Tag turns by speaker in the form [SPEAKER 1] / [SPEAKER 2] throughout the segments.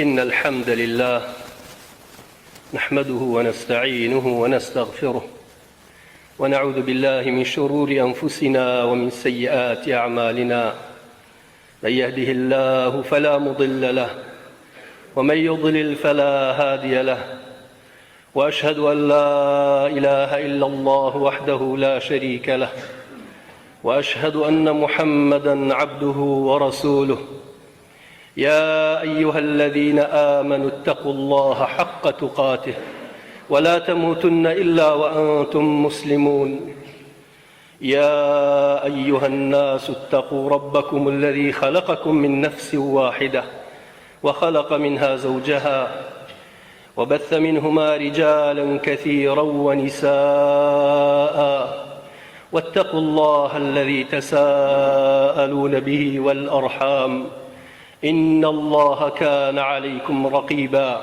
[SPEAKER 1] إن الحمد لله نحمده ونستعينه ونستغفره ونعوذ بالله من شرور أنفسنا ومن سيئات أعمالنا. من يهده الله فلا مضل له ومن يضلل فلا هادي له، وأشهد أن لا إله إلا الله وحده لا شريك له، وأشهد أن محمدًا عبده ورسوله. يا أيها الذين آمنوا اتقوا الله حق تقاته ولا تموتن إلا وأنتم مسلمون. يا أيها الناس اتقوا ربكم الذي خلقكم من نفس واحدة وخلق منها زوجها وبث منهما رجالا كثيرا ونساء، واتقوا الله الذي تساءلون به والأرحام إن الله كان عليكم رقيبا.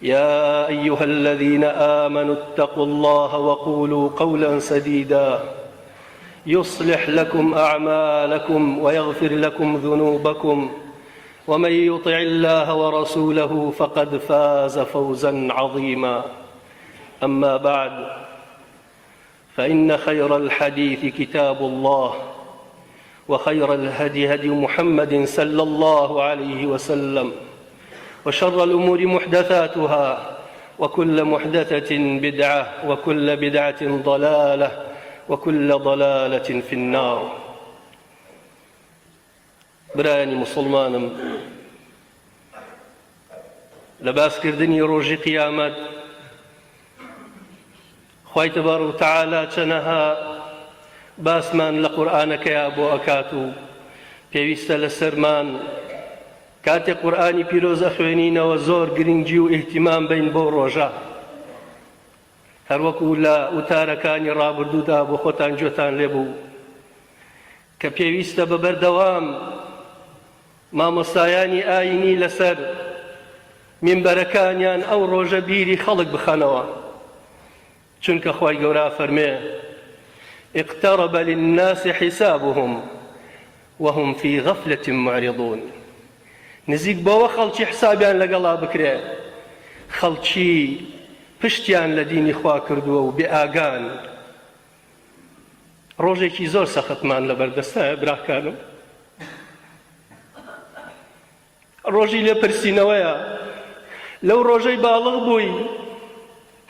[SPEAKER 1] يا أيها الذين آمنوا اتقوا الله وقولوا قولا سديدا يصلح لكم أعمالكم ويغفر لكم ذنوبكم، ومن يطع الله ورسوله فقد فاز فوزا عظيما. أما بعد، فإن خير الحديث كتاب الله، وخير الهدي هدي محمد صلى الله عليه وسلم، وشر الأمور محدثاتها، وكل محدثة بدعة، وكل بدعة ضلالة، وكل ضلالة في النار. براني مسلمانم، لباس كردني روجي قيامت خوای تبارك وتعالى چنها باسمان لقرآنك يا بو أكاتو پێویستە لەسەرمان کاتێ قورئانی پیرۆز ئەخوێنینەوە زۆر گرنگی و ئیهتیمام بین بۆ ڕۆژە، هەروەکو لە وتارەکانی ڕابردوودا بۆ خۆتان گوێتان لێبوو کە پێویستە بە بەردەوام مامۆستایانی ئاینی لەسەر مینبەرەکانیان ئەو ڕۆژە بیری خەڵک بخەنەوە، چونکە خوای گەورە فەرمێ اقترب للناس حسابهم وهم في غفلة معرضون. نزیک بەوە خەڵکی حسابیان لەگەڵا بکرێ، خەڵکی پشتیان لە دینی خوا کردووە و بێئاگان. ڕۆژێکی زۆر سەختمان لەبەردەستە براکانم، ڕۆژی لێپرسینەوەیە. لەو ڕۆژەی باڵغ بووی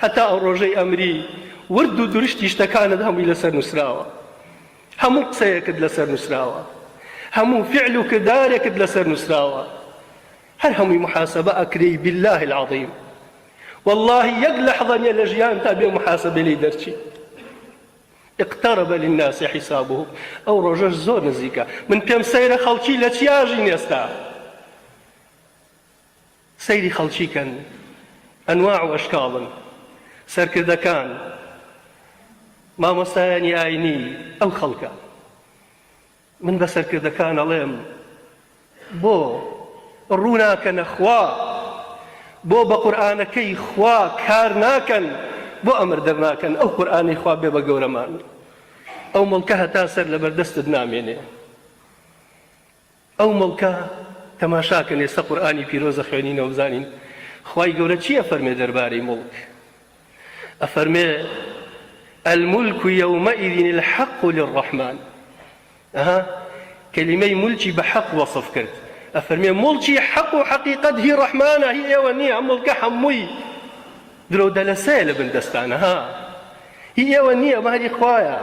[SPEAKER 1] هەتا ئەو ڕۆژەی ئەمری ورد و درشتی شتەکانت هەمووی لەسەر نووسراوە، هەموو قسەیەکت لەسەر نووسراوە، هەموو فعل و کردارێکت لەسەر نووسراوە، هەر هەمووی محاسبە ئەکرێی بالله العظیم. والله یەک لەحظە نیە لە ژیانتا بێ محاسبە لێی دەرچی. اقترب للناس حسابهم، ئەو ڕۆژەش زۆر نزیکە. من پێم سەیرە خەڵکی لە چیاژین ئێستا، سەیری خەڵکیکەن، ئەنواع و ئەشکاڵن، سەرکردەکان، مامۆستایانی ئاینی ئەو خەڵکە. من بە سەرکردەکان ئەڵێم بۆ ڕووناکەنە خوا، بۆ بە قورئانەکەی خوا کار ناکەن، بۆ ئەمر دەرناکەن ئەو قورئانەی خوا بێ بە گەورەمان. ئەو مڵکە هەتا سەر لەبەردەستت نامێنێ. ئەو مڵکە تەماشاکەن ئێستا قورئانی پیرۆزە خوێنینەوە بزانین خوای گەورە چی ئەفەرمێ دەربارەی مڵک. ئەفەرمێ الملك يومئذ الحق للرحمن. كلمة ملكي بحق وصف كرت. أفرمي ملكي حق وحقيقة هي رحمانة، هي ونية ملك حموي درو دلسال بن دستانة. هي ونية ما هي خوايا،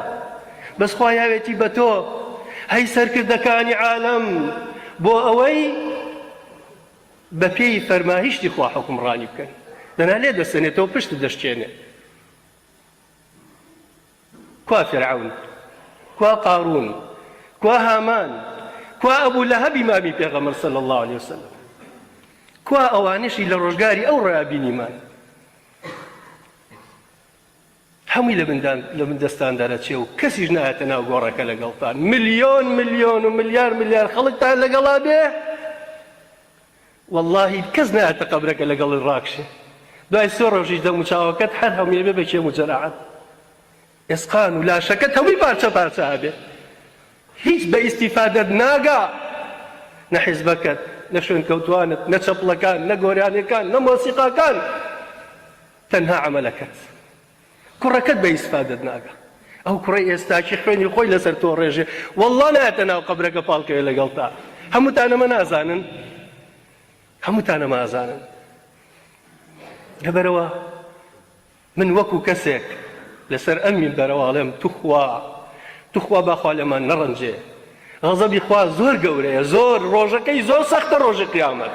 [SPEAKER 1] بس خوايا ويتي بتو هاي سرك دكاني عالم بو أوي بپی فرمایش دی خوا حکم رانی بکن. دنا لێ دەستێنێتەوە پشت دەشتێنێ. کوا فرعون، کوا قارون، کوا هامان، کوا ئەبوو لەهەبی مامی پێغەمبەر صلی الله عليه وسلم، کوا ئەوانشی لە ڕۆژگاری ئەو ڕۆیا بینیمان. هەمووی لە من دەستان دەرەچێ و کەسیش نایەتە ناو گۆڕەکە لەگەڵتان. ملیۆن ملیۆن و ملیار ملیار خەڵکتان لەگەڵا بێ، والله کەس نایەتە قەبرەکە لەگەڵی ڕاکشێ. دوای سێ ڕۆژیش دەموچاوەکەت هەر هەموویە بێ بە کێم و جەراحەت، ئێسقان و لاشەکەت هەمووی پارچە پارچە هەبێ، هیچ بە ئیستیفادەت ناگا، نە حیزبەکەت نە شوێن کەوتوانت، نە چەپڵەکان، نە گۆرانەکان، نە مۆسیقاکان، تەنها عەمەلەکەت. کوڕەکەت بە ئیسفادەت ناگە. ئەو کوڕی ئێستاکی خوێنی خۆی لەسەر تۆ ڕێژێ، وەڵڵا نایەتە ناو قەبرەکە پاڵکەوێ لەگەڵ تا. هەمووتانەمە نازانن، هەمووتانەمە ئازانن. لەبەرەوە من وەکو کەسێک لەسەر ئەم مینبەرەوەڵێم توخوا باخوا لەمان نەڕەنجێ. غەزەبی خوا زۆر گەورەیە، زۆر ڕۆژەکەی زۆر سەختە ڕۆژی قیامەت.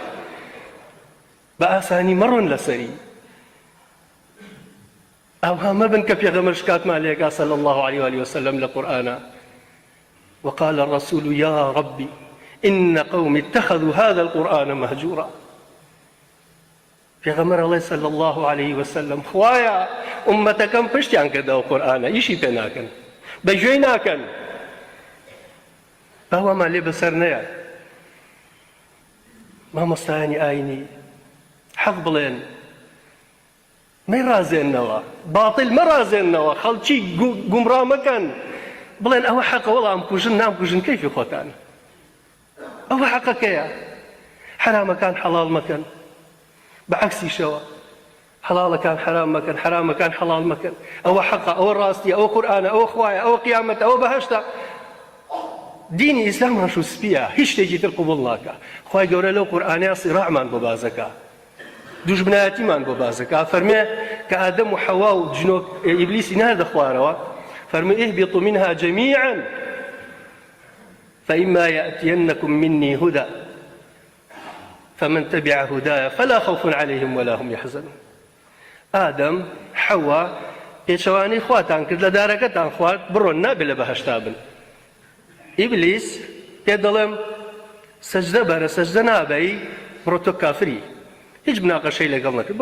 [SPEAKER 1] بە ئاسانی مەڕۆن لەسەری. ئەوها مەبن کە پێغەمبەر شکاتمان لێکا صلی الله عليه وآله وسلم لە قورئانە وقال الرسول يا ربي إن قومي اتخذوا هذا القرآن مهجورا. پێغەمبەر ئەڵێ صلی الله عليه وسلم خوایە ئومەتەکەم پشتیان کردە ئەو قورئانە، ئیشی پێ ناکەن، بەگوێی ناکەن. باوامان لێ بەسەر نەیە. مامۆستایانی ئاینی حەق بڵێن، مەیڕازێننەوە، باتڵ مەڕازێننەوە، خەڵکی گومڕا مەکەن، بڵێن ئەوە حەقە وەڵام کوژن نامکوژن کەیفی خۆتانە. ئەوە حەقەکەیە. حرامەکان حەڵاڵ مەکەن، بەعەکسیشەوە حەڵاڵەکان حرام مەکەن، حرامەکان حەڵاڵ مەکەن. ئەوە حەقە، ئەوە ڕاستیە، ئەوە قورئانە، ئەوە خوایە، ئەوە قیامەتە، ئەوە بەهەشتە. دینی ئیسلام ڕەش و سپیە، هیچ شتێکی تر قبوڵ ناکە. خوای گەورە لەو قورئانەیە سیراعمان بۆ بازەکە، دوژمنایەتیمان بۆ بازەکە. فەرمێ کە ئادەم و حەوا و جنۆک ئیبلیسی ناردە خوارەوە، فەرمێ اهبطوا منها جميعا فإما يأتينكم مني هدى فمن تبع هدايا فلا خوف عليهم ولا هم يحزنون. ئادەم حەوا پێچەوانەی خواتان کرد، لە دارەکەتان خوارد، بڕۆن نابێ لە بەهەشتا بن. ئیبلیس پێ دەڵێم سەجدە بەرە، سەجدە نابەی، بڕۆ تۆ کافری، هیچ بناقەشەی لەگەڵ نەکرد،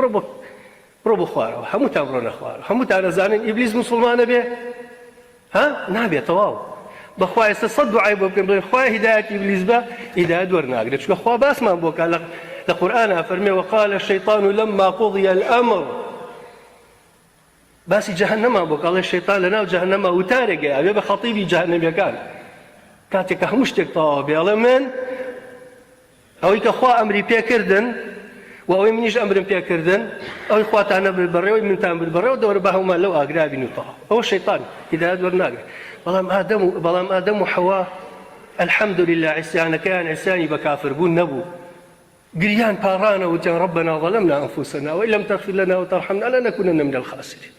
[SPEAKER 1] بڕۆ بۆ خوارەوە، هەمووتان بڕۆنە خوارەوە. هەمووتان دەزانن ئیبلیس موسڵمانە بێ؟ ها؟ نابێت تەواو. بەخوا ئێستا سەد دوعای بۆ بکەین، بڵێن خوای هیدایەتی ئیبلیس بە، هیدایەت وەرناگرێت، چونکە خوا باسمان بۆ کە لە قورئانە فەرمێ وقال الشيطان لما قضي الأمر. باسی جەهەنەمان بۆ کاڵێ شەیطان لەناو جەهەنەما وتارێکە، ئەبێ بە خەتیبی جەهەنەمیەکان کاتێک کە هەموو شتێک تەواو بێ، ئەڵێ من ئەوەی کە خوا ئەمری پێکردن و ئەوەی منیش ئەمرم پێکردن، ئەوەی خواتان نەبن بەڕێوەی منتان بن بەڕێوە، دەوەرە بە هەمومان لەو ئاگرا بین و تەواو. ئەوە شەیطان هیدایەت وەرناگرێت. بەڵام ئادەم و حەوا الحەمدولله عیسیانەکەیان عیسیانی بە کافربوون نەبوو، گریان پاڕانە وتیان ربنا ظلمنا أنفسنا وإن لم تغفر لنا وترحمنا لنكونن من الخاسرين.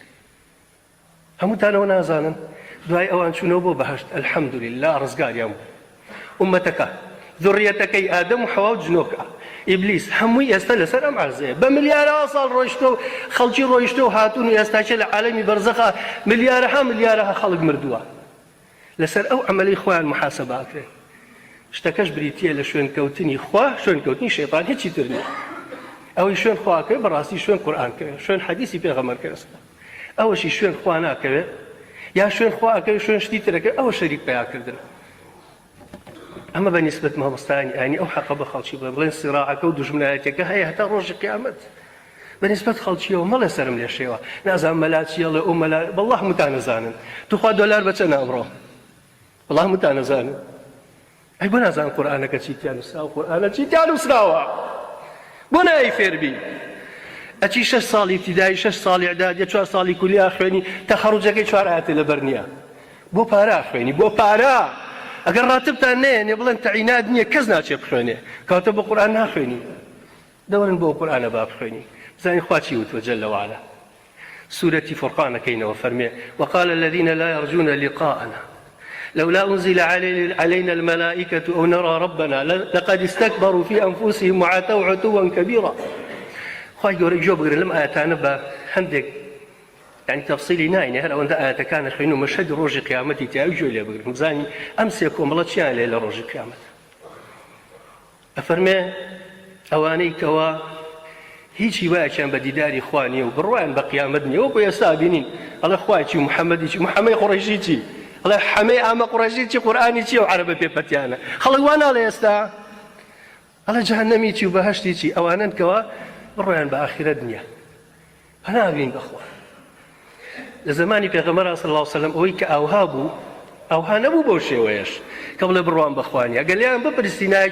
[SPEAKER 1] هەمووتانەوە نازانن دوای ئەوان چوونەوە بۆ بەهەشت، الحەمدولله ڕزگاریان بوو. ئومەتەکە ذڕیەتەکەی ئادەم و حەوا و جنۆکە ئیبلیس هەمووی ئێستا لەسەر ئەم عەرزەیە، بە ملیارەها ساڵ ڕۆیشتە و خەڵکی ڕۆیشتە و هاتوون و ئێستاکە لە عالەمی بەرزەخە ملیارەها خەڵک مردووە لەسەر ئەو عەمەلەی خۆیان محاسەبە ئەکرێن. شتەکەش بریتیە لە شوێن کەوتنی خوا، شوێن کەوتنی شەیطان هیچی تر نییە. ئەوەی شوێن خواکەوێ بەڕاستی شوێن قورئانکەوێ، شوێن حەدیسی پێغەمبەرکەوێ، ئەوەشی شوێن خوا ناکەوێ یا شوێن خواکەوێ شوێن شتی ترەکە، ئەوە شەریک پیاکردن. ئەمە بە نیسبەت مامۆستایانی ئاینی ئەو حەقە بە خەڵکی بڵێن سیراعەکە و دوژمنایەتەکە هەیە هەتا ڕۆژی قیامەت. بە نیسبەت خەڵکیەوە مەڵێ سەرم لێشێوە، نازانم مەلا چیەڵێ ئەو مەلا، بەڵڵاه هەمووتان نەزانن. توخوا دۆلار بەچەندە ئەمڕۆ؟ بەڵڵاه هەمووتان نەزانن. ئەی بۆ نازانن قورئانەکە چیتیان نووسراوە، قورئانە چیتیان نووسراوە؟ بۆ نایی فێربی؟ ئەچی 6 ساڵی ابتیدایی، 6 ساڵی ئەعدادیە، 4 ساڵی کولیا خوێنی، تەخەڕوجەکەی 4 ئاەتێ لەبەر نییە. بۆ پارە خوێنی، بۆ پارە. ئەگەر ڕاتبتان نێنێ بڵێن تەعینات نییە، کەس ناچێ بخوێنێ، کاتە بۆ قورئان ناخوێنی. دەوەرن بۆ قورئانە با بخوێنی. بزانین خوا چی وتوە جەلە وعەلا. سورەتی فورقانەکەینەوە فەرمێ وقال الذين لا يرجون لقاءنا لولا أنزل علينا الملائكة أو نرى ربنا لقد استكبروا في أنفسهم وعتوا عتوا كبيرا. خواهی گەورە گوێ بگرن لەم ئاەتانە بە هەندێک یعنی تەفسیلی ناینێ، هەر ئەوەندە ئاەتەکانە خوێن و مەشهەدی ڕۆژی قیامەتی تیا گوێ لێ بگرن بزانین ئەم سێ کۆمەڵە چیان لێ لە ڕۆژی قیامەت. ئەفەرمێ ئەوانەی کەوا هیچی وایەکیان بە دیداری خوا نییە و بڕوایان بە قیامەت نییە، وەکو ئێستا بینین ئەڵێ خوای چی، محەممەدی چی، محەممەی قوڕەیشی چی، ئەڵێ حەمەی ئامە قوڕەیشی چی، قورئانی چی و عەرەبە پێپەتیانە. خەڵک وا ناڵێ ئێستا ئەڵێ جەهەنەمی چی و بەهەشتی چی، ئەوانن کەوا بڕۆیان بە ئاخرەت نییە. هەنابین بەخوا. لە زمانی پێغەمبەر صلی الله علیه وسلم ئەوەی کە ئاوها بوو، ئەوها نەبوو بەو شێوەیەش کە بڵێ بڕوان بەخوانی. ئەگەر لیان بپرسینایە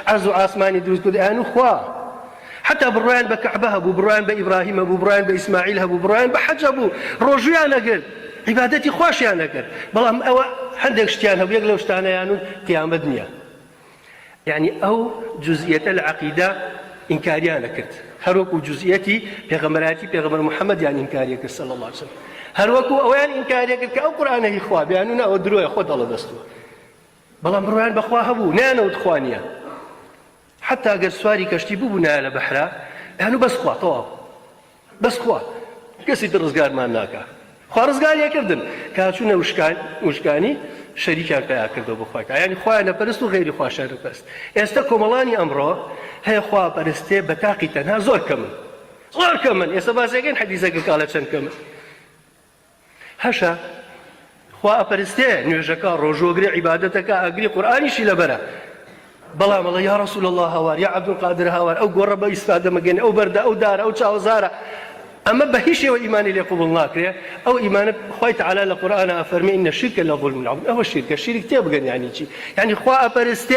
[SPEAKER 1] عرض و ئاسمانی دروست کرد ئەیان و خوا حتى بڕوایان بە کەعبە هەبوو بڕوایان بە ئیبراهیم هەبوو بڕوایان بە ئیسماعیل هەبوو بڕوایان بە حەج هەبوو ڕۆژویان نەگرت عیبادەتی خۆشیان نەکرد بەڵام ئەوە هەندێک شتیان هەبوو یەک لەو شتانەیان و قیامەت نییە يعني أو جزئية العقيدة إنكاريان كرت هروكو جزئيتي بيغمراتي بيغمر محمد يعني إنكاريا كرت صلى الله عليه وسلم هروكو أوان إنكاريا كرت أو قرآن هي إخوة بيانونا أو دروي خود الله دستو بلان بروان بخوا هبو نانا ودخوانيا حتى أقل سواري كشتي بونا على بحرا يعني بس خوا طواب بس خوا كسي الرزقار ما ناكا خوا رزقار يكردن كاتشونا وشكاني شەریکیان پیا کردەوە بۆ خۆی یعنی خۆیان نەپەرست و غەیری خواشیان نەپەرست ئێستا کۆمەڵانی ئەمڕۆ هەیە خواپەرستێ بە تاقی تەنها زۆر کەمن ئێستا باسێکەکەین حەدیثەکە کاڵە چەند کەمن هەشە خواپەرستێ نوێژەکە ڕۆژۆگری عیبادەتەکە ئەگری قورئانیشی لەبەرە بەڵام ئەڵێ یا ڕەسوول الله هاوار یا عەبدولقادر هاوار ئەو گۆڕە بە ئیسفادە مەگەن ئەو بەردە ئەو دارە ئەو چاوەزارە أما بهيشة وإيمان اللي قبل ناكره أو إيمان خوي تعالى القرآن أفرمي إن الشرك لظلم عظيم هو الشرك تبغى يعني خوا أبرسته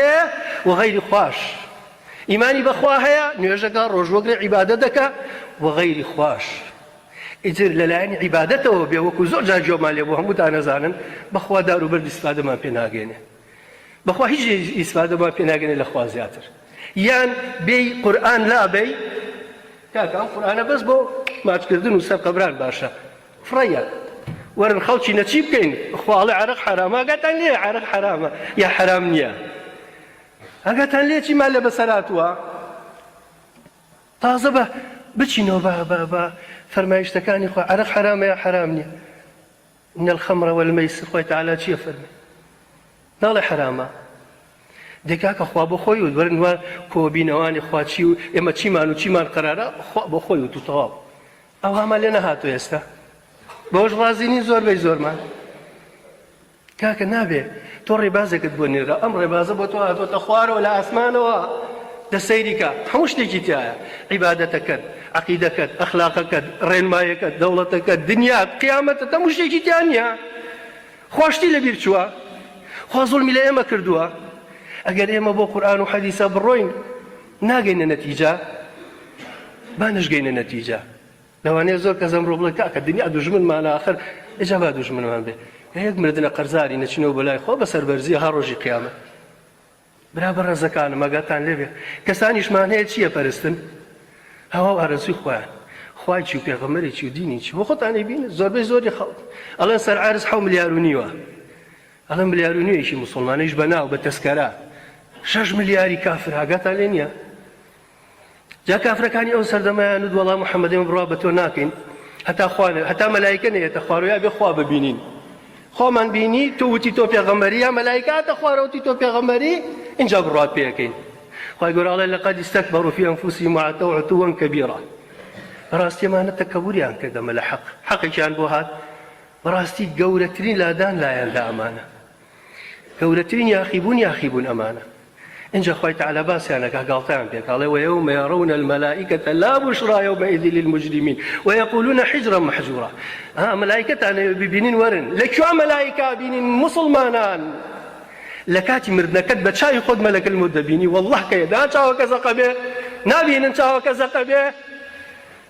[SPEAKER 1] وغير خواش إيماني بخواها نيجك رجوع عبادتك وغير خواش إذا للعين عبادته بيوكو زوجة جمال يبوهم متنازعا بخوا دارو برد استفادة ما بيناجينه بخوا هيج استفادة ما بيناجينه لخوا زياتر يعني بي قرآن لا بي كان قرآن بس بو ما تكردن وساب قبران باشا فريا ورن خلشي نتشيب كين اخوالي عرق حرامه قالتن ليه عرق حرامه يا حرام نيا قالتن ليه شي مال بسراتوا طازبه بتشينو با فرمايش تكاني خو عرق حرامه يا حرام نيا ان الخمر والميسر خوي تعالى شي فرمي نال حرامه دكاك خوا بۆ خۆی و وەرن کۆبینەوانی خواچی و ئێمە چیمان و چیمان قەرارە بۆ خۆی و تو تەواو ئەو هەمان لێ نەهاتوو ئێستا بۆش ڕازی نین زۆربەی زۆرمان کاکە نابێ تۆ ڕێبازێکت بۆ نێرا ئەم ڕێبازە بۆ تۆ هاتوۆتە خوارەوە لە ئاسمانەوە دەسەیریکە هەموو شتێکی تایە عیبادەتەکەت عەقیدەکەت ئەخلاقەکەت ڕێنمایەکەت دەوڵەتەکەت دنیات قیامەتت هەموو شتێکی تیان نییە خواشتی لەبیر چووە خوا زوڵمی لە ئێمە کردووە ئەگەر ئێمە بۆ قورئان و حەدیثە بڕۆین ناگەینە نەتیجە با نەشگەینە نەتیجە لەوانەیە زۆر کەس ئەمڕۆ بڵێ کاکە دنیا دوژمنمانە ئاخر ئێجا با دوژمنمان بێ یەک مردنە قەرزاری نەچینەوە بەلای خۆ بەسەر بەرزی ها ڕۆژی قیامەت برابەر ڕێزەکانم ئاگاتان لێبێ کەسانیشمان هەیە چییە پەرستن هەوا و ئارەزوی خۆیان خوای چی و پێغەمبەرێکی و دینی چی بۆ خۆتانی بینن زۆربەی زۆری خەڵک ئەڵێن سەر عارز 7 ملیار و نیوە ئەڵێن ملیار و نیوەیەکی موسڵمانیش بەناو بە تەسکەرە 6 ملیاری کافر هاگاتان لێ نییە جا کافرەکانی ئەو سەردەمایان و وەڵام محەممەدێمە بڕوا بە تۆ ناکەین هەتا مەلایکە نەیەتە خوارەوە بێ خوا ببینین خۆمان بینی تۆ وتی تۆ پێغەمبەری یا مەلایکاتە خوارەوتی تۆ پێغەمبەری اینجا بڕوات پێەکەین خوای گەورە ئەڵێ لەقەد استەکبەروا فی ئەنفوسیهم وعتەوا عتوا کەبیرا بەڕاستیمانە تەکەبوریان کردەمە لە حەقێکیان بۆ هات بەڕاستی گەورەترین لادان لایەندا ئەمانە گەورەترین یاخیبوون ئەمانە إنجا خوي تعالى باس يعني قالتان بك قال ويوم يرون الملائكة لا بشرى يومئذ للمجرمين ويقولون حجرا محجورا ملائكة أنا ببينين ورن لك شو ملائكة بينين مسلمانان لكاتي مردنا كتبت شاي خد ملك المدبيني والله كيدا شاو كذا قبه نابين شاو كذا قبه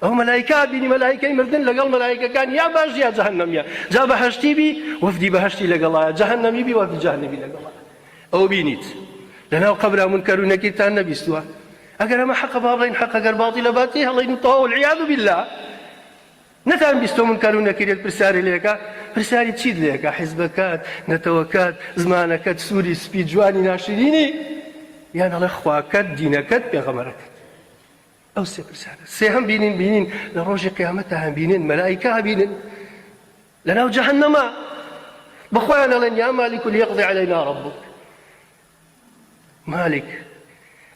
[SPEAKER 1] أو ملائكة بيني ملائكة مردن لقال ملائكة كان يا باش يا جهنم يا جا بهشتي بي وفدي بهشتي لقال جهنمي بي وفدي جهنمي لقال أو بينيت لأنه قبل منكر ونكير تان نبيستوا أقر ما حق باطل حق أقر باطل باتيه الله ينطوه والعياذ بالله نتان بيستوا منكر ونكير البرساري ليكا برساري تشيد ليكا حزبكات نتوكات زمانكات سوري سبي جواني ناشريني يعني الله خواكات دينكات بيغمركات أو سي برساري سيهم بينين لروج قيامتها بينين ملائكة بينين لأنه جهنم بخوانا لن يا مالك ليقضي علينا ربك مالك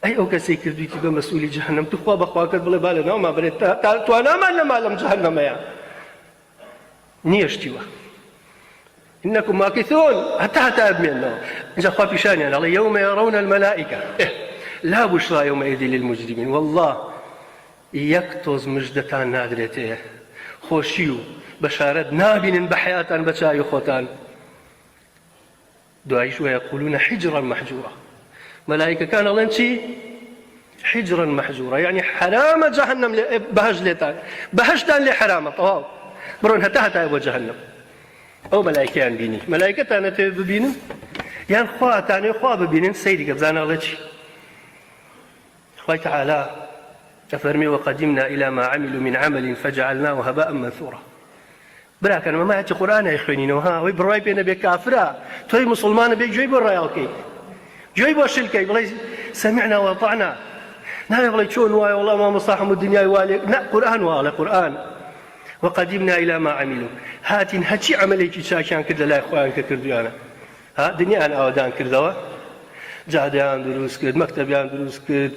[SPEAKER 1] أي أو كسي كردويتي بمسؤولي جهنم تخوا بخواكت بلا بالنا وما بريت توانا ما لم جهنم يا نيشتيوا إنكم ماكثون حتى أدمنا إن خوا بشاني أنا يوم يرون الملائكة لا بشرى يومئذ للمجرمين والله يكتوز مجدتان نادرته خوشيو بشارة نابين بحياتان بشاي خوتان دعيش ويقولون حجرا محجورا ملائكة كان الله شي حجرا محجورا، يعني حرام جهنم بهج لتان بهجتان لحرامة طواو برون هتا يبو جهنم. أو ملائكة يعني بيني ملائكة أنا تبينن يعني خوا تاني خوا ببينن سيدي قبزانا الله شي خوي تعالى تفرمي وقدمنا إلى ما عملوا من عمل فجعلناه هباء منثورا. برا كان ما يأتي قرآن يخوينينه ها وي براي بين بك كافرة توي مسلمان بيك جوي برا يالكي جوي بوشلكي بلاي سمعنا وطعنا نعم بلاي شون واي والله ما مصاحم الدنيا والي لا قرآن ولا قرآن. وقدمنا إلى ما عملوا هاتين هاتشي عمليك شاكان كذا لا إخوان كرديانا ها دنيا أنا أودان كردوا جادیان دروست کرد، مکتبیان دروست کرد،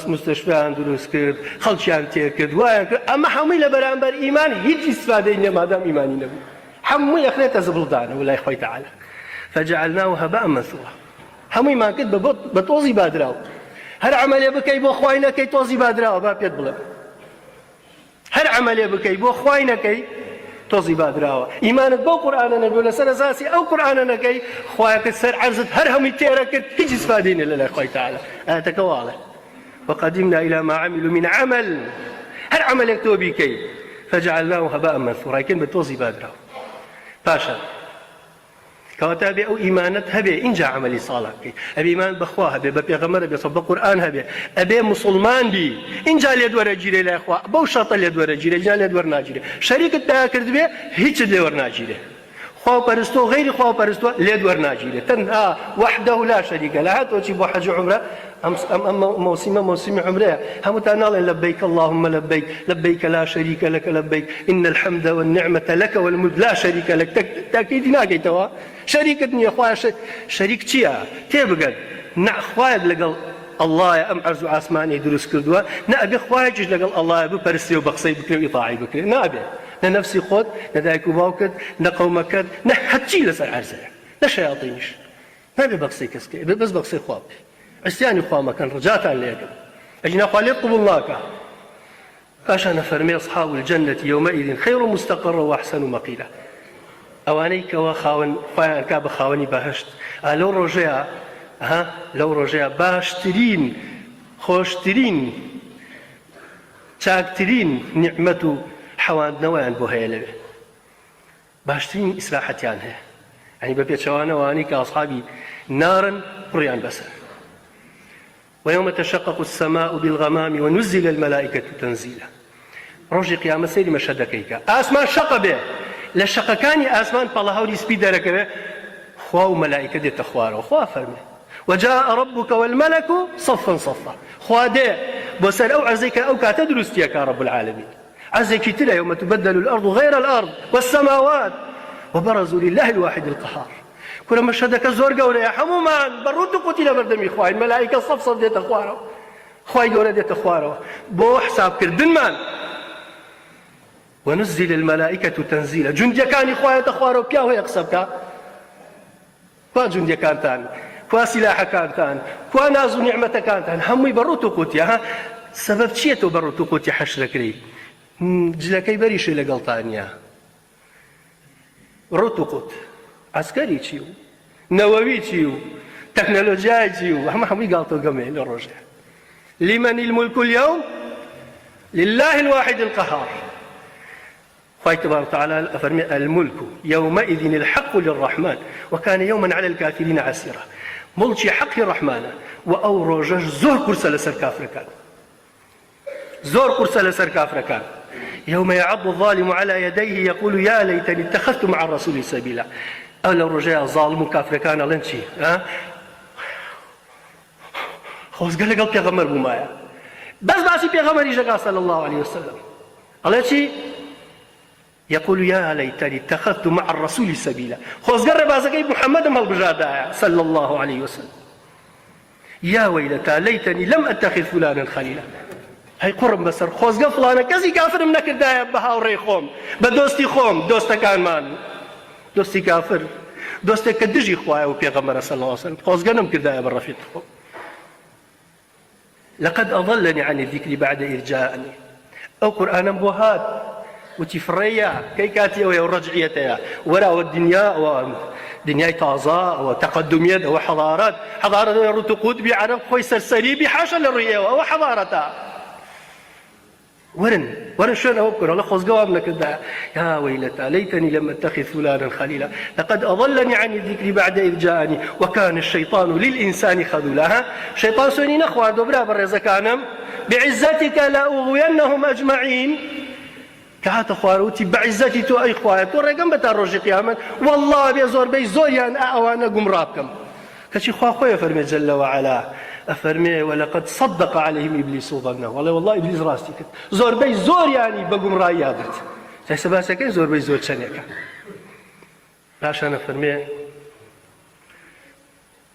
[SPEAKER 1] مستشفیان دروست کرد، خلچیان تیر کرد، وایان کرد. اما همه لبرانبر ایمان هیچ استفاده نیه مادام ایمانی نبود. همه اخرت زبلدانه ولی خوی تعالی. فجعلناه هباء منثورا. همه ما کرد بتوزی بادراو. هر عملی بکی بو خوای نکی توزی بادراو با پیت بلا. هر عملی بکی بو خوای نکی توزي بادراوة إيمانك بو قرآن نبي ولا سر أساسي أو قرآن نكي خواك السر عرزت هرهم يتيرك هيج استفادين لله خوي تعالى تكواله. وقدمنا إلى ما عملوا من عمل هر عمل يكتب كي فجعلناه هباء منثورا يكن بتوزي بادراوة باشا كواتابي أو إيمانت هبي إن جاء عملي صالح كي أبي إيمان بخواه هبي ببيغمر أبي صب قرآن هبي أبي مسلمان بي إن جاء ليدور جيري لا إخوة بو شاطر ليدور جيري جاء ليدور ناجيري شريك التاكر بي هيك ليدور ناجيري خواه برستو غير خواه برستو ليدور ناجيري تنها وحده لا شريك له هاتو تجيبوا حج عمره أما موسم عمره هم تنال لبيك اللهم لبيك لبيك لا شريك لك لبيك إن الحمد والنعمة لك والملك لا شريك لك تأكيد ناقيتوا شريكتني يا أخويا شريك تيا تبقى نأخويا لقل الله يا أم عرض عاسماني دروس كردوا نأبي خواجج لقل الله يبو برسي وبقصي بكري وإطاعي بكري نأبي نفسي خود ندايك وباوكد نقومكد نحتشي لسر عرزة نشياطينش نأبي بقصي كسكي بس بقصي خواب عسياني خواه كان رجاتا ليكم أجنا خوالي قبلناك عشان فرمي أصحاب الجنة يومئذ خير مستقر وأحسن مقيلة أوانيك وخاون خوان كاب خاوني بهشت لو رجع ها لو رجع باشترين خوشترين شاكترين نعمته حوان نوان بوهيله باشترين إسراحتي عنها يعني ببيت شوانا وانيك أصحابي نارا قريان بسر ويوم تشقق السماء بالغمام ونزل الملائكة تنزيلا روجي قيامة سيري مشهدكيك آسمان شق به لشق كان آسمان بالله هولي سبيد ركبه خوا ملائكة دي تخواره وخوا فرمه وجاء ربك والملك صفا صفا خوا ده بسر أو عزيك أو كاتدرستيك يا رب العالمين عزيك تلا يوم تبدل الأرض غير الأرض والسماوات وبرزوا لله الواحد القهار كل مشهدك زور قولي يا حمومان بروتو قتل بردمي خواهي الملائكة صف ديت أخواره خواهي قولي ديت أخواره بو حساب كردن مان ونزل الملائكة تنزيلا جندي كان خواهي تخواره بياه يقصبك كوا جندي كان تان كوا سلاح كان تان كوا نازو نعمة كان تان همي بروتو قتل ها سبب شيتو بروتو قتل حشركري جلكي بريش لقلطانيا روتو قتل عسكري تشيو نووي تشيو تكنولوجيا تشيو همي قالتو قمي للرجع لمن الملك اليوم لله الواحد القهار خوي تبارك وتعالى أفرمي الملك يومئذ الحق للرحمن وكان يوما على الكافرين عسيرا ملكي حق الرحمن وأوروج زور كرسة لسر كافر كان زور كرسة لسر كافر كان يوم يعض الظالم على يديه يقول يا ليتني اتخذت مع الرسول سبيلا أو لو رجع الظالم كافر كان لنشي ها خوز قال لك بيغمر بمايا بس باسي بيغمر يجا صلى الله عليه وسلم الله شي يقول يا ليتني اتخذت مع الرسول سبيلا خوز قال باسي محمد مال بجادا صلى الله عليه وسلم يا ويلتى ليتني لم اتخذ فلانا خليلا هاي قرب بسر خوز قال فلانا كزي كافر منك دايا بها وري خوم بدوستي خوم دوستا كان مان دوستي كافر دوستي كدجي خوايا وبيغمر صلى الله عليه وسلم خوز قال نمكر دايا بالرفيق خوم لقد أضلني عن الذكر بعد إذ جاءني أو قرآن بوهات وتفريا كي كاتي ورجعيتها وراء الدنيا دنياي تازا وتقدميات وحضارات حضارة رتقود بعرب خوي سرسري بحاشا للرئيه وحضارتها ورن شلون أوكر والله خذ جوابنا كذا يا ويلتى ليتني لم أتخذ فلانا خليلا لقد أضلني عن الذكر بعد إذ جاءني وكان الشيطان للإنسان خذولا شيطان سوني نخوة دبرا برزا كانم بعزتك لأغوينهم أجمعين كهات خواروتي بعزتي تو أي خوايا تو رقم بتار روج قيامة والله بيزور بيزوريان أوانا قمرابكم كشي خويا فرمي جل وعلا أفرمي ولقد صدق عليهم إبليس ظنه والله إبليس راستي كت زور بي زور يعني بقوم رأي عبرت سيسبا سكين زور بي زور شنيكا عشان أفرمي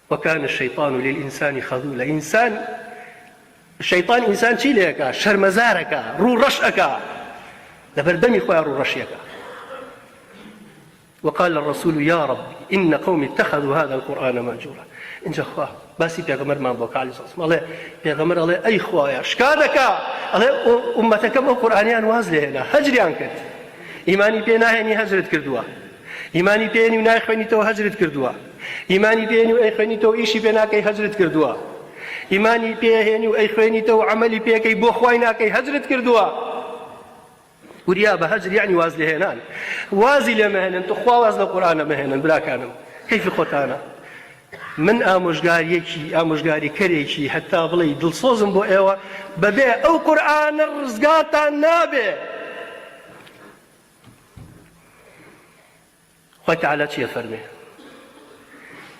[SPEAKER 1] وكان الشيطان للإنسان خذولا الشيطان إنسان شي ليكا شرمزاركا رو رشأكا لبردمي خويا رو رشيكا وقال الرسول يا رب إن قوم اتخذوا هذا القرآن مهجورا إنجا خواه باسي پیغمبر من بوك عليه الصلاة والسلام الله پیغمبر الله أي خوايا شكادك الله أمتك مو قرآنيان وازله هنا هجريان كرد إيماني بينا هني هجرت كردوا إيماني بيني وناي خويني تو هجرت كردوا إيماني بيني وأي خويني تو إيشي بينا كي هجرت كردوا إيماني بيني وأي خويني تو عملي بي كي بو خوينا كي هجرت كردوا وريابة هجر يعني وازله هنا وازي لمهنا تخوا وازل القرآن مهنا بلا كانم كيف خوتانا من ئامۆژگاری کەرێکی هەتا بڵێ دڵسۆزم بۆ ئێوە بەبێ ئەو قورئانە ڕزگاتان نابێ خوای تەعالا چیە فەرمێ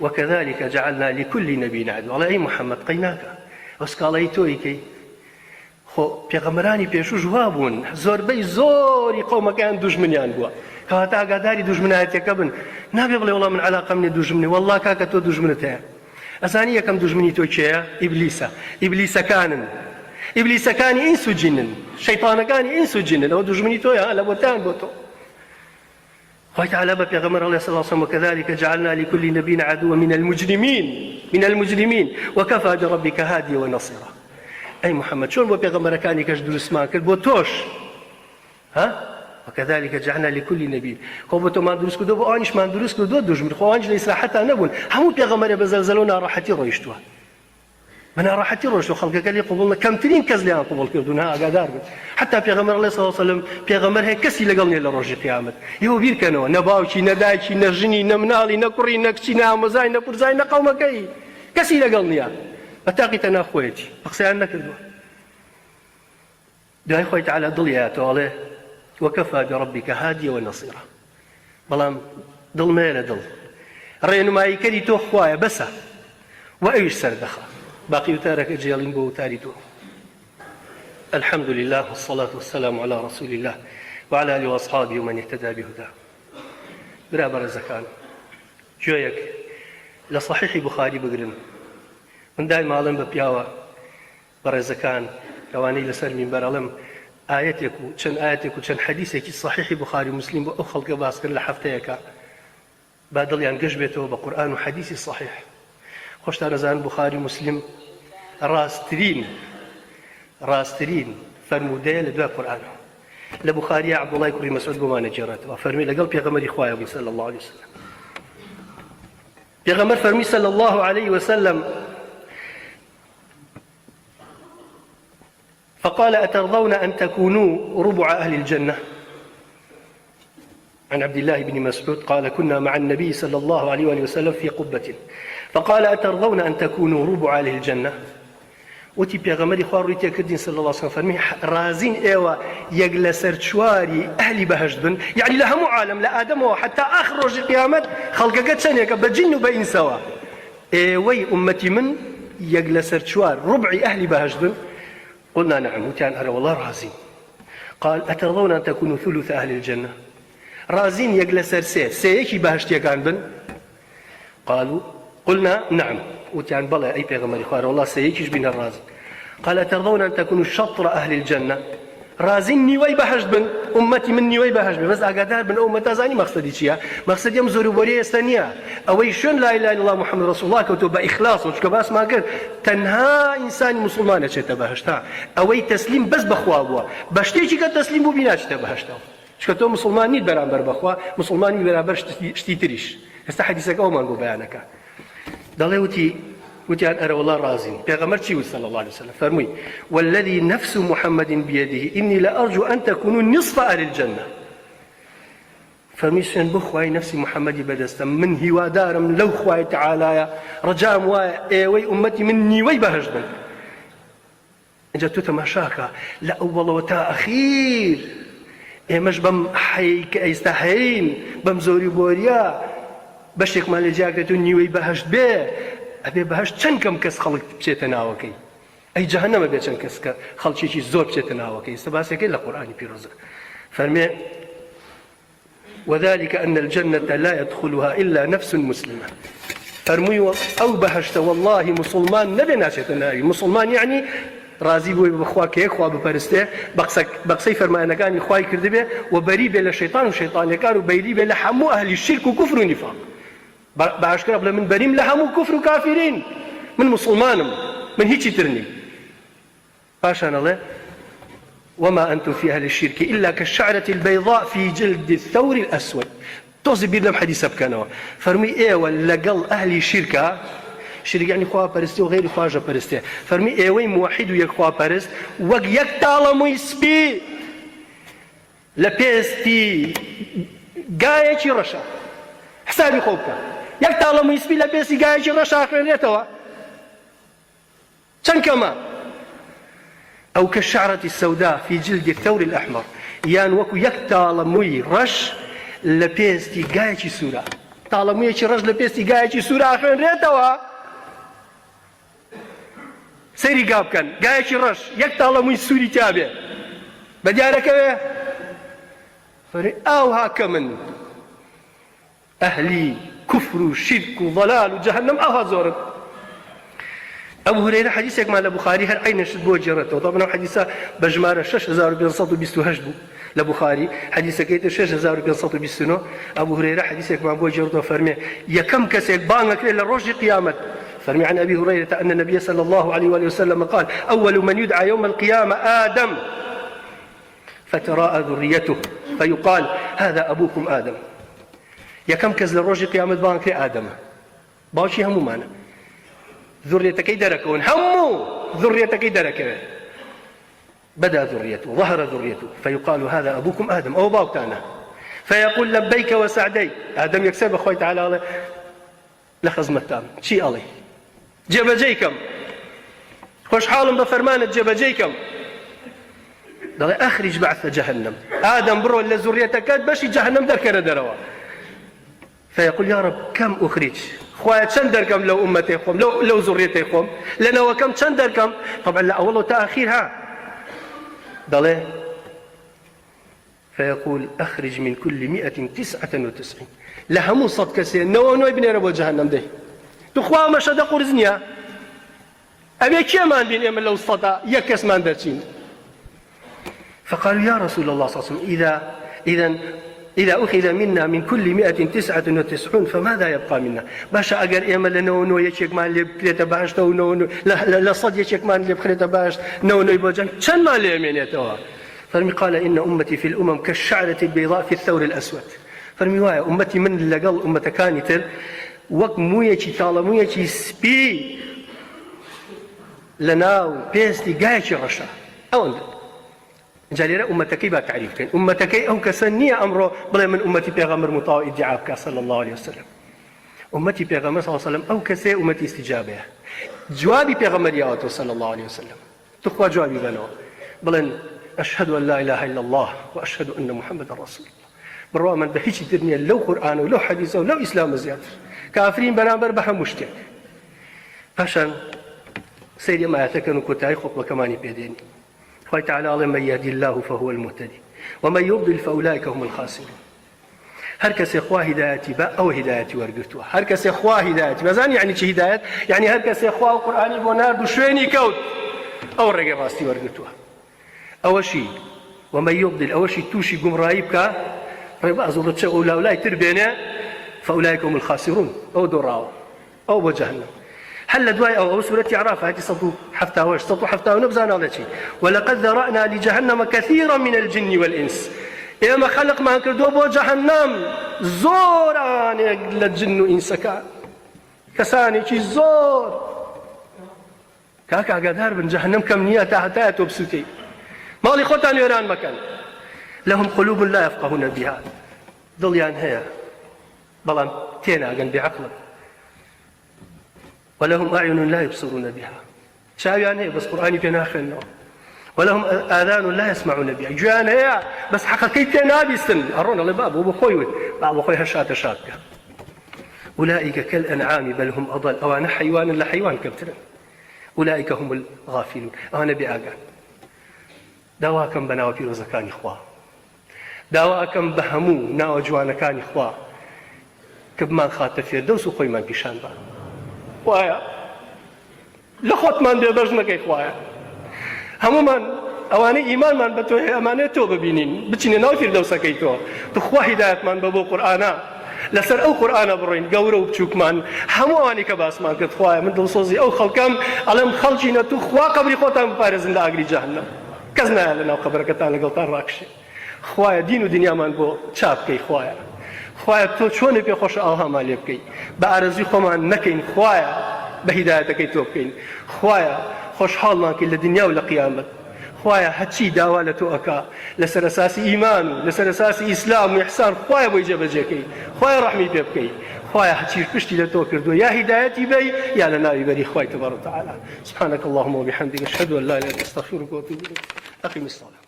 [SPEAKER 1] وكذلك جعلنا لكل نبي عدوا الله أي محمد قيناك وسكالي تويكي خو پیغمبرانی پێشوو جواب بوون زۆربەی زۆری قەومەکەیان دوژمنیان بووە کەواتە ئاگاداری دوژمنایەتەکە بن نابێ بڵێ وەڵام من عەلاقەم نییە دوژمنی وەڵڵا کاکە تۆ دوژمنت هەیە ئەزانی یەکەم دوژمنی تۆ کێیە ئیبلیسە ئیبلیسەکانی ئینس و جینن شەیطانەکانی ئینس و جینن ئەوە دوژمنی تۆیە لە بۆتان بۆ تۆ خوای تەعالا بە پێغەمبەر عەلەیهی سەڵام وسەلام وكذلك جعلنا لكل نبي عدوا من المجرمين وكفى بربك هاديا ونصيرا أي محمد شلون بو پیغمبرەکانی کەش دروستمان کرد بۆ تۆش ها وكذلك جعلنا لكل نبي خۆ بۆ تۆمان دروست کردووە بۆ ئەوانیشمان دروست کردووە دوژمن خۆ ئەوانیش لە ئیسراحەتا نەبوون هەموو پێغەمبەرێ بە زەلزەلە و ناڕەحەتی ڕۆیشتووە بە ناڕەحەتی ڕۆیشتووە خەڵکەکە لێ قبوڵ کەمترین کەس لێیان قبوڵ کردوون ها ئاگادار بن حتا پێغەمبەر عەلەیهی سەڵام وسەلام پێغەمبەر هەیە کەسی لەگەڵ نییە لە ڕۆژی قیامەت ئێوە بیرکەنەوە نە باوکی نە دایکی نە ژنی نە مناڵی نە کوڕی نە کچی نە ئامۆزای نە پورزای نە قەومەکەی کەسی لەگەڵ نییە بەتاقی تەنها خۆیەتی بە قسەیان نەکردووە دوای خوای تەعالا دڵیایەتەوە ئەڵێ وكفى بربك هاديا ونصيرا بەڵام دڵمەیە لە دڵ ڕێنماییکەری تۆ خوایە بەسە و ئەویش سەردەخە باقی وتارەکە جێڵین بۆ وتاری تۆ الحمد لله والصلاة والسلام على رسول الله وعلى آله وأصحابه ومن اهتدى بهداه برا بەڕێزەکان گوێیەک لە صحیحی بوخاری بگرن من دایما ئەڵێم بە پیاوە بەڕێزەکان ئەوانەی لەسەر مینبەر ئەڵێم ئاەتێک و چەند ئاەتێک و چەند حەدیثێکی صحیحی بوخاری و مسلم بۆ ئەو خەڵکە باسکرد لە هەفتەیەکە با دڵیان گەشت بێتەوە بە قورئان و حەدیثی صحیح خۆشتان ئەزانن بوخاری و مسلم ڕاستترین فەرموودەیە لە دوای قورئانەوە لە بوخاریە عەبدوڵای کوڕی مەسعود بۆمانە گێڕێتەوە فەرمی لەگەڵ پێغەمبەری خوایە بووی صلی الله عليه وسلم پێغەمبەر فەرمی صلی الله عليه وسلم فقال أترضون أن تكونوا ربع أهل الجنة عن عبد الله بن مسعود قال كنا مع النبي صلى الله عليه وسلم في قبة فقال أترضون أن تكونوا ربع أهل الجنة وتي بيغمري خواريتي كردين صلى الله عليه وسلم فرمي رازين ايوا يقل سرچواري أهل بهجت بن يعني لهم عالم لآدم وحتى آخر رجل قيامت خلق قد سنيك بجن وبين سوا ايوي أمتي من يقل سرچوار ربع أهل بهجت بن قلنا نعم وتيان أرى والله رازين قال أترضون أن تكونوا ثلث أهل الجنة رازين يقل سرسي سيكي بهجت كان بن قالوا قلنا نعم وتيان بلا أي بيغمري خوار والله سيكيش بين الرازين قال ترضون أن تكونوا شطر أهل الجنة رازين نيوي بهجت بن أمتي من نيوي بهجت بن بس أقدار بن أمتا زاني مقصدي چيا مقصدي مزوري بوري استنيا أوي شون لا إله إلا الله محمد رسول الله كتب بإخلاص وشكباس ما قلت تنها إنسان مسلمان شيء تبهجتها أوي تسليم بس بخوا بشتيجي كتسليم بو بيناش تبهجتها شكتو مسلمان نيت برابر بخوا مسلمان برابر شتي تريش حديثك أو من بيانك دلي وتي أنا والله رازين بيغمر شيء صلى الله عليه وسلم فرمي والذي نفس محمد بيده إني لأرجو أن تكونوا نصف أهل الجنة فرميشن بخواي نفسي محمد بدستم من هو دارم لو خواي تعالى رجاء وي أمتي مني وي بهجدن جاتو تماشاكا لا أول وتا أخير مش بم حيك أيستحين بم زوري بوريا بشك مال جاكتو نيوي بهجد به أبي بهجد چند كم كس خلق بشيتناوكي أي جهنم أبي چند كس خلق شيء زور بشيتناوكي استباسك إلا قرآني بيرزق فرمي وذلك أن الجنة لا يدخلها إلا نفس مسلمة فرمي أو بهجت والله مسلمان نبي ناشتنا مسلمان يعني رازي بوي بخواك يخوا ببرسته بقصي فرمانا كان يخواي كردبه وبريبه للشيطان وشيطان كانوا بيريبه لحمو أهل الشرك وكفر ونفاق بعشكر قبل من بريم لحمو كفر وكافرين من مسلمان من هيك ترني عشان الله وما أنتم في أهل الشرك إلا كالشعرة البيضاء في جلد الثور الأسود توصي بيرلم حديث بكانوا فرمي إيه ولا قل أهل الشركة شرك يعني خوا برستي وغير خواجة برستي فرمي إيه وين موحد ويك خوا برست وق يكتالم يسبي لبيستي قاية رشا حسابي خوبك يكتالم يسبي لبيستي قاية رشا آخريتوا كان كمان أو كالشعرة السوداء في جلد الثور الأحمر يان وكو يكتالموي رش لبيستي قاية سورة تالموي رش لبيستي قاية سورة آخريتوا سيري قاب كان قايش رش يكتالا من سوري تابع بديارك ايه فري او هاك من اهلي كفر وشرك وضلال وجهنم او هزورت ابو هريره حديثك مع البخاري هل عين شد جرته طبعا حديثه بجماره 6528 لبخاري حديثك كيت 6520 ابو هريره حديثك مع ابو جرته فرمي يا كم كسك بانك الى روج قيامه فرمي عن أبي هريرة أن النبي صلى الله عليه وآله وسلم قال أول من يدعى يوم القيامة آدم فتراءى ذريته فيقال هذا أبوكم آدم يا كم كز للرجل قيامة بانك آدم باوشي همو معنا ذريتك دركون همو ذريتك درك بدأ ذريته ظهر ذريته فيقال هذا أبوكم آدم أو باوكانا فيقول لبيك وسعديك آدم يكسب أخوي تعالى لخزمتان شي علي جبجيكم خوش حالهم بفرمانة جبجيكم دلي أخرج بعث جهنم آدم برو إلا ذريتك بشي جهنم ذكر دروا فيقول يا رب كم أخرج خوايا تشندركم لو أمتي خم لو ذريتي خم لأنه وكم تشندركم طبعا لا أوله تأخيرها دلي فيقول أخرج من كل 199 لهمو صد كسين نو ابن ربو جهنم ده تخوا ما شد قرزنيا أبي كمان بين أمل لو صدا يكس من درتين فقالوا يا رسول الله صلى الله عليه وسلم إذا أخذ منا من كل 199 فماذا يبقى منا باشا أجر أمل نو يشيك ما اللي بخلته باش نو لا صد يشيك ما اللي بخلته باش نو يبغى جن شن ما اللي يمينه فرمي قال إن أمتي في الأمم كالشعرة البيضاء في الثور الأسود فرمي وايا أمتي من اللي قال أمتك كانتر وەک موویەکی تاڵە موویەکی سپی لە ناو پێستی گایەکی ڕەشە ئەوەندە جا لێرە ئومەتەکەی با تعریف بکەین ئومەتەکەی ئەو کەسە نییە ئەمڕۆ بڵێ من ئومەتی پێغەمبەر متاو ئیدعا بکە صلی الله عليه وسلم ئومەتی پێغەمبەر صلی الله عليه وسلم ئەو کەسەیە ئومەتی استیجابەیە جوابی پێغەمبەریەوەتەوە صلی الله عليه وسلم تخوا جوابی بنەوە بڵێن أشهد أن لا إله إلا الله وأشهد أن محمد رسول الله بڕوا من بە هیچی تر نییە لەو قورئانە و لەو حەدیثە و لەو ئیسلامە زیاتر كافرين بنابر بهم مشتك فشان سيدي ما يتكن كتاي خطبة كمان بيدين خوي تعالى من يهدي الله فهو المهتدي ومن يضلل فأولئك هم الخاسرون هركس إخوة هدايتي با أو هدايتي ورقتها هركس إخوة هدايتي بزان يعني شي هدايات يعني هركس إخوة القرآن بونار بشويني كوت أو الرقم راستي ورقتها أول شيء ومن يضلل أول شيء توشي قم رايبك ريبا أزولت شغل أولا تربينا فأولئك هم الخاسرون أو دراو أو بجهنم هل دواي أو سورة أعراف هذه سطو حفتاوش سطو حفتاو نبزان على شيء ولقد ذرأنا لجهنم كثيرا من الجن والإنس إما خلق ما كردوا بو جهنم زۆرانێک لە جن و ئینسەکان کەسانێکی زۆر کاک ئاگادار بن جەهەنەم کەم نییە تا هەتایە تۆ بسووتەی ماڵی خۆتان وێران مەکەن لەهم قلوب لا يفقهون بها دڵیان هەیە بەڵام تێناگەن بێعەقڵن ولهم أعين لا يبصرون بها چاویان هەیە بەس قورئانی پێ ناخوێننەوە ولهم آذان لا يسمعون بها گوێیان هەیە بەس حەقەکەی پێ نابیستن ئەڕۆن ئەڵێ با بۆ خۆی وت با بۆ خۆی هەشاتە شات بکە أولئك كالأنعام بل هم أضل أوان حيوان لا حيوان كبترن أولئك هم الغافلون أنا بأجان دواكم بناو بيروزكاني خوا دواكم بهمو ناو جوانكاني خوا كبمان خاطر في الدوس وخوي من بيشان با خوايا لخوت من بيبرج مكي خوايا همو من أواني إيمان من بتوه أمانة تو ببينين بتشيني ناو في الدوس كيتو تخوا هداية من بابو قرآنا لسر أو قرآن برين جورو بتشوكمان همواني كباس مان كتخوايا من دلصوزي أو خلكم علم خلجينا تخوا قبري خوتان بارزن لأجري جهنم كزنا لنا قبرك تانا قلتان راكشي خوايا دين ودنيا من بو تشاب كي خوايا خوايا تو شلون بي خوش أوها مالي بكي بأرزي خومان نكين خوايا بهدايتك توبكين خوايا خوش حال مانك للدنيا ولا قيامة خوايا هاتشي داوالة أكا لسر أساس إيمان لسر أساس إسلام وإحسان خوايا بو إجابة جاكي خوايا رحمي بيبكي خوايا هاتشي بشتي لتوكر دو يا هدايتي بي يا لنا يبري خوايا تبارك وتعالى سبحانك اللهم وبحمدك أشهد أن لا إله إلا أنت أستغفرك وأتوب إليك أقم الصلاة